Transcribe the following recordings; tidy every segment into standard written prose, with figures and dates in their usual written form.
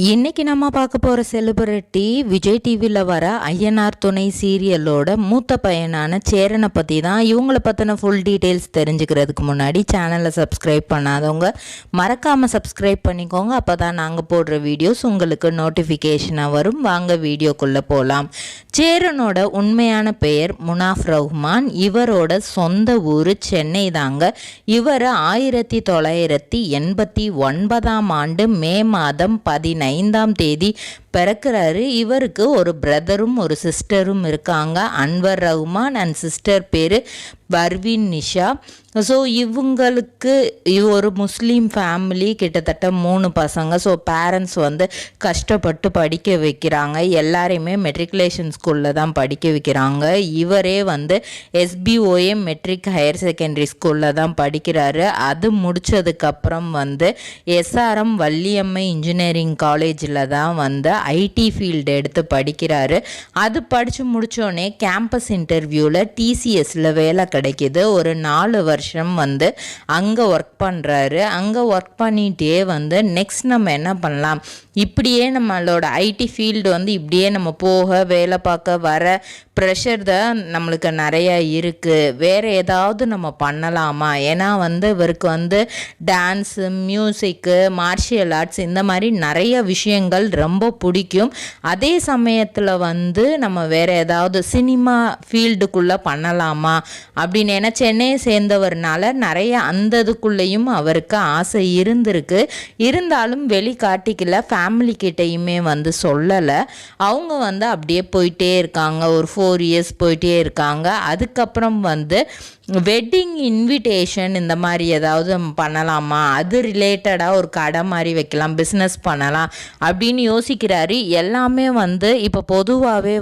இன்னைக்கு நம்ம பார்க்க போகிற செலிபிரிட்டி விஜய் டிவியில் வர ஐயனார் துணை சீரியலோட மூத்த பையனான சேரனை பற்றி தான். இவங்களை பற்றின ஃபுல் டீட்டெயில்ஸ் தெரிஞ்சுக்கிறதுக்கு முன்னாடி சேனலை சப்ஸ்கிரைப் பண்ணாதவங்க மறக்காமல் சப்ஸ்கிரைப் பண்ணிக்கோங்க. அப்போ தான் நாங்கள் போடுற வீடியோஸ் உங்களுக்கு நோட்டிஃபிகேஷனாக வரும். வாங்க வீடியோக்குள்ளே போகலாம். சேரனோட உண்மையான பெயர் முனாஃப் ரஹ்மான். இவரோட சொந்த ஊர் சென்னை தாங்க. இவர் 1989 ஆண்டு மே மாதம் 15ஆம் தேதி பிறக்கிறாரு. இவருக்கு ஒரு பிரதரும் ஒரு சிஸ்டரும் இருக்காங்க. அன்வர் ரஹ்மான் அண்ட் சிஸ்டர் பேர் பர்வீன் நிஷா. ஸோ இவங்களுக்கு ஒரு முஸ்லீம் ஃபேமிலி, கிட்டத்தட்ட 3 பசங்க. ஸோ பேரண்ட்ஸ் கஷ்டப்பட்டு படிக்க வைக்கிறாங்க. எல்லாரையுமே மெட்ரிகுலேஷன் ஸ்கூலில் தான் படிக்க வைக்கிறாங்க. இவரே SBOA மெட்ரிக் ஹையர் செகண்டரி ஸ்கூலில் தான் படிக்கிறாரு. அது முடித்ததுக்கப்புறம் SRM வள்ளியம்மை இன்ஜினியரிங் காலேஜில் தான் ஐடி ஃபீல்டு எடுத்து படிக்கிறாரு. அது படித்து முடித்தோடனே கேம்பஸ் இன்டர்வியூவில் TCSல வேலை கிடைக்கிது. ஒரு 4 வருஷம் அங்கே ஒர்க் பண்ணுறாரு. அங்கே ஒர்க் பண்ணிகிட்டே நெக்ஸ்ட் நம்ம என்ன பண்ணலாம், இப்படியே நம்மளோட ஐடி ஃபீல்டு இப்படியே நம்ம போக வேலை பார்க்க வர ப்ரெஷர் தான் நம்மளுக்கு நிறையா இருக்குது. வேறு ஏதாவது நம்ம பண்ணலாமா? ஏன்னா இவருக்கு டான்ஸு, மியூசிக்கு, மார்ஷியல் ஆர்ட்ஸ் இந்த மாதிரி நிறைய விஷயங்கள் ரொம்ப பிடிக்கும். அதே சமயத்தில் நம்ம வேறு ஏதாவது சினிமா ஃபீல்டுக்குள்ளே பண்ணலாமா அப்படின்னு. ஏன்னா சென்னையை சேர்ந்தவர்னால நிறைய அந்த இதுக்குள்ளேயும் அவருக்கு ஆசை இருந்திருக்கு. இருந்தாலும் வெளிக்காட்டிக்கல, ஃபேமிலி கிட்டையுமே சொல்லலை. அவங்க அப்படியே போயிட்டே இருக்காங்க. ஒரு 4 இயர்ஸ் போயிட்டே இருக்காங்க. அதுக்கப்புறம் வெட்டிங் இன்விடேஷன் இந்த மாதிரி ஏதாவது பண்ணலாமா, அது ரிலேட்டடாக ஒரு கடை மாதிரி வைக்கலாம், பிஸ்னஸ் பண்ணலாம் அப்படின்னு யோசிக்கிறாரு. எல்லாமே இப்போ பொதுவாகவே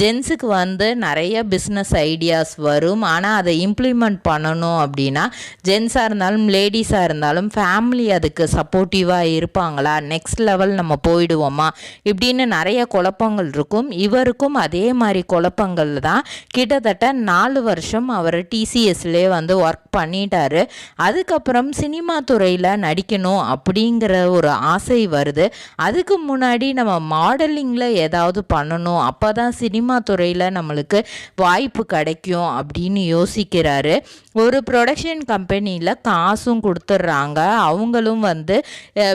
ஜென்ஸுக்கு நிறைய பிஸ்னஸ் ஐடியாஸ் வரும். ஆனால் அதை இம்ப்ளிமெண்ட் பண்ணணும் அப்படின்னா ஜென்ஸாக இருந்தாலும் லேடிஸாக இருந்தாலும் ஃபேமிலி அதுக்கு சப்போர்ட்டிவாக இருப்பாங்களா, நெக்ஸ்ட் லெவல் நம்ம போயிடுவோமா இப்படின்னு நிறைய குழப்பங்கள் இருக்கும். இவருக்கும் அதே மாதிரி குழப்பங்கள் தான். கிட்டத்தட்ட 4 வருஷம் அவர் TCSலே ஒர்க் பண்ணிட்டாரு. அதுக்கப்புறம் சினிமா துறையில் நடிக்கணும் அப்படிங்கிற ஒரு ஆசை வருது. அதுக்கு முன்னாடி நம்ம மாடலிங்கில் ஏதாவது பண்ணணும், அப்போ தான் சினிமா துறையில் நம்மளுக்கு வாய்ப்பு கிடைக்கும் அப்படின்னு யோசிக்கிறாரு. ஒரு ப்ரொடக்ஷன் கம்பெனியில் காசும் கொடுத்துட்றாங்க. அவங்களும்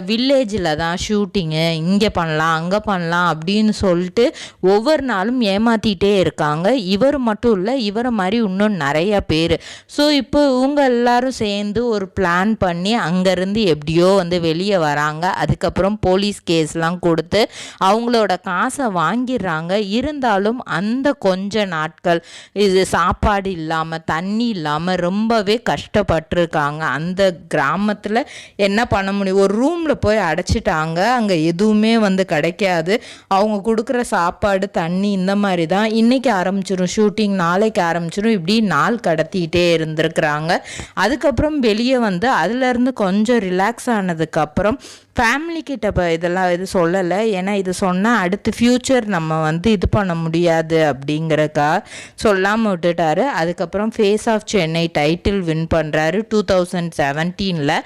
வில்லேஜில் தான் ஷூட்டிங்கு, இங்கே பண்ணலாம் அங்கே பண்ணலாம் அப்படின்னு சொல்லிட்டு ஒவ்வொரு நாளும் ஏமாற்றிட்டே இருக்காங்க. இவர் மட்டும் இல்லை, இவரை மாதிரி இன்னும் நிறைய பேர். ஸோ இப்போ இவங்க எல்லாரும் சேர்ந்து ஒரு பிளான் பண்ணி அங்கேருந்து எப்படியோ வெளியே வராங்க. அதுக்கப்புறம் போலீஸ் கேஸ்லாம் கொடுத்து அவங்களோட காசை வாங்கிடுறாங்க. இருந்தாலும் அந்த கொஞ்ச நாட்கள் இது சாப்பாடு இல்லாமல் தண்ணி இல்லாமல் ரொம்பவே கஷ்டப்பட்டுருக்காங்க. அந்த கிராமத்தில் என்ன பண்ண முடியும், ஒரு ரூமில் போய் அடைச்சிட்டாங்க. அங்கே எதுவுமே கிடைக்காது. அவங்க கொடுக்குற சாப்பாடு தண்ணி இந்த மாதிரி தான். இன்றைக்கி ஆரம்பிச்சிடும் ஷூட்டிங், நாளைக்கு ஆரம்பிச்சிடும், இப்படி நாள் கடத்திக்கிட்டே இருந்திருக்கிறாங்க. அதுக்கப்புறம் வெளியே அதுலேருந்து கொஞ்சம் ரிலாக்ஸ் ஆனதுக்கப்புறம் ஃபேமிலி கிட்ட இதெல்லாம் இது சொல்லலை. ஏன்னா இது சொன்னால் அடுத்து ஃப்யூச்சர் நம்ம இது பண்ண முடியாது அப்படிங்கிறக்கா சொல்லாமல் விட்டுட்டாரு. அதுக்கப்புறம் face of Chennai title win பண்ணுறாரு 2017.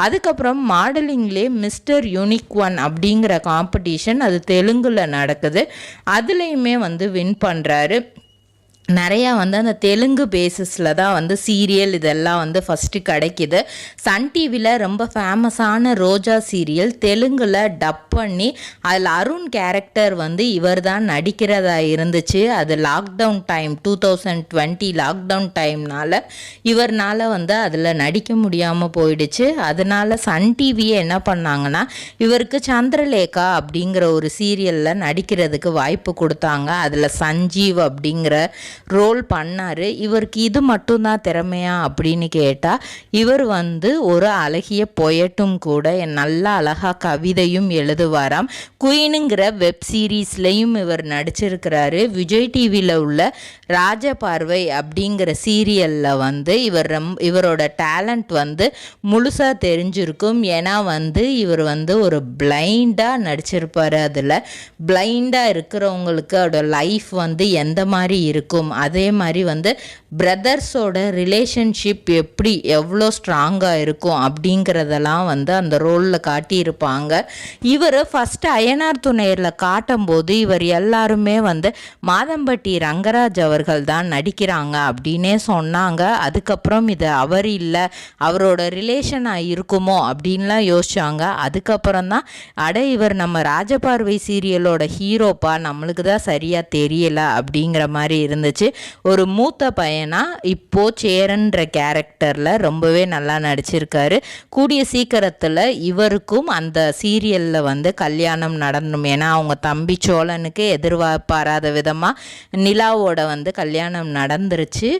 அதுக்கப்புறம் மாடலிங்லே மிஸ்டர் யூனிக் 1 அப்படிங்கிற காம்படிஷன், அது தெலுங்கில் நடக்குது. அதுலேயுமே வின் பண்ணுறாரு. நிறையா அந்த தெலுங்கு பேசிஸில் தான் சீரியல் இதெல்லாம் ஃபஸ்ட்டு கிடைக்கிது. சன் டிவியில் ரொம்ப ஃபேமஸான ரோஜா சீரியல் தெலுங்கில் டப் பண்ணி அதில் அருண் கேரக்டர் இவர் தான் நடிக்கிறதா இருந்துச்சு. அது லாக்டவுன் டைம் 2020 லாக்டவுன் டைம்னால் இவர்னால் அதில் நடிக்க முடியாமல் போயிடுச்சு. அதனால் சன் டிவியை என்ன பண்ணாங்கன்னா இவருக்கு சந்திரலேகா அப்படிங்கிற ஒரு சீரியலில் நடிக்கிறதுக்கு வாய்ப்பு கொடுத்தாங்க. அதில் சஞ்சீவ் அப்படிங்கிற ரோல் பண்ணார். இவருக்கு இது மட்டும்தான் திறமையா அப்படின்னு கேட்டால் இவர் ஒரு அழகிய பொயட்டும் கூட, நல்லா அழகாக கவிதையும் எழுதுவாராம். குயினுங்கிற வெப் சீரீஸ்லையும் இவர் நடிச்சிருக்கிறாரு. விஜய் டிவியில் உள்ள ராஜபார்வை அப்படிங்கிற சீரியலில் இவரோட டேலண்ட் முழுசாக தெரிஞ்சிருக்கும். ஏன்னா இவர் ஒரு பிளைண்டாக நடிச்சிருப்பார். அதில் பிளைண்டாக இருக்கிறவங்களுக்கு அதோட லைஃப் எந்த மாதிரி இருக்கும், அதே மாதிரி பிரதர்ஸோட ரிலேஷன்ஷிப் எப்படி எவ்வளோ ஸ்ட்ராங்காக இருக்கும் அப்படிங்கிறதெல்லாம் வந்து அந்த ரோலில் காட்டியிருப்பாங்க. இவர் ஃபஸ்ட்டு அய்யனார் துணையரில் காட்டும்போது இவர் எல்லாருமே வந்து மாதம்பட்டி ரங்கராஜ் அவர்கள் தான் நடிக்கிறாங்க அப்படின்னே சொன்னாங்க. அதுக்கப்புறம் இது அவர் இல்லை, அவரோட ரிலேஷனாக இருக்குமோ அப்படின்லாம் யோசிச்சாங்க. அதுக்கப்புறம் தான் இவர் நம்ம ராஜபார்வை சீரியலோட ஹீரோப்பா, நம்மளுக்கு தான் சரியாக தெரியலை அப்படிங்கிற மாதிரி இருந்துச்சு. ஒரு மூத்த பையனா இப்போது சேரன்ற கேரக்டரில் ரொம்பவே நல்லா நடிச்சிருக்காரு. கூடிய சீக்கிரத்தில் இவருக்கும் அந்த சீரியலில் வந்து கல்யாணம் நடந்துடும். ஏன்னா அவங்க தம்பி சோழனுக்கு எதிர்பாராத விதமாக நிலாவோட வந்து கல்யாணம் நடந்துருச்சு.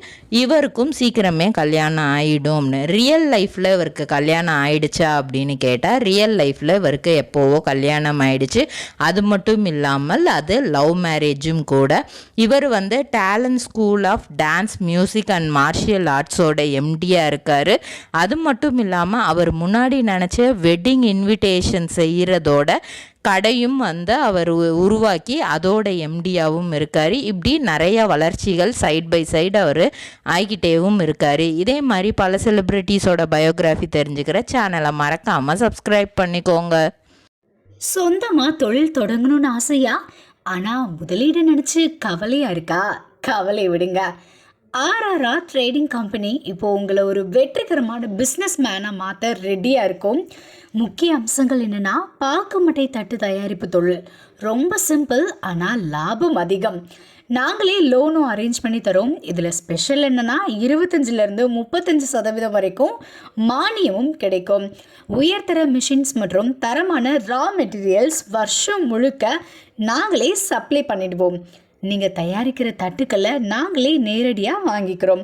இவருக்கும் சீக்கிரமே கல்யாணம் ஆகிடும்னு. ரியல் லைஃப்பில் இவருக்கு கல்யாணம் ஆயிடுச்சா அப்படின்னு கேட்டால் ரியல் லைஃப்பில் இவருக்கு எப்போவோ கல்யாணம் ஆயிடுச்சு. அது மட்டும் இல்லாமல் அது லவ் மேரேஜும் கூட. இவர் வந்து talent school of dance, music and martial ஆர்ட்ஸோட எம்டியாக இருக்கார். அது மட்டும் இல்லாமல் அவர் முன்னாடி நினச்ச வெட்டிங் இன்விடேஷன் செய்கிறதோட கடையும் வந்து அவர் உருவாக்கி அதோட எம்டியாகவும் இருக்கார். இப்படி நிறைய வளர்ச்சிகள் சைட் பை சைடு அவர் ஆகிக்கிட்டேவும் இருக்கார். இதே மாதிரி பல செலிப்ரிட்டிஸோட பயோகிராஃபி தெரிஞ்சுக்கிற சேனலை மறக்காமல் சப்ஸ்கிரைப் பண்ணிக்கோங்க. சொந்தமாக தொழில் தொடங்கணும்னு ஆசையா? ஆனால் முதலீடு நினச்சி கவலையாக இருக்கா? கவலை விடுங்க. ஆர்ஆர்ஆர் ட்ரேடிங் கம்பெனி இப்போது உங்களை ஒரு வெற்றிகரமான பிஸ்னஸ் மேனாக மாற்ற ரெடியாக இருக்கும். முக்கிய அம்சங்கள் என்னென்னா, பாக்குமட்டை தட்டு தயாரிப்பு தொழில் ரொம்ப சிம்பிள், ஆனால் லாபம் அதிகம். நாங்களே லோனும் அரேஞ்ச் பண்ணி தரோம். இதில் ஸ்பெஷல் என்னென்னா 25% 35% வரைக்கும் மானியமும் கிடைக்கும். உயர்தர மிஷின்ஸ் மற்றும் தரமான ரா மெட்டீரியல்ஸ் வருஷம் முழுக்க நாங்களே சப்ளை பண்ணிடுவோம். நீங்கள் தயாரிக்கிற தட்டுக்களை நாங்களே நேரடியாக வாங்கிக்கிறோம்.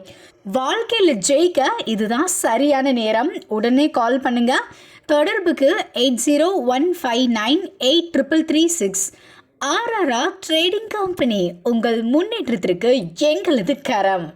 வாழ்க்கையில் ஜெயிக்க இதுதான் சரியான நேரம். உடனே கால் பண்ணுங்கள். தொடர்புக்கு 8015983336. ஆர்ஆர்ஆர் ட்ரேடிங் கம்பெனி, உங்கள் முன்னேற்றத்திற்கு எங்களது கரம்.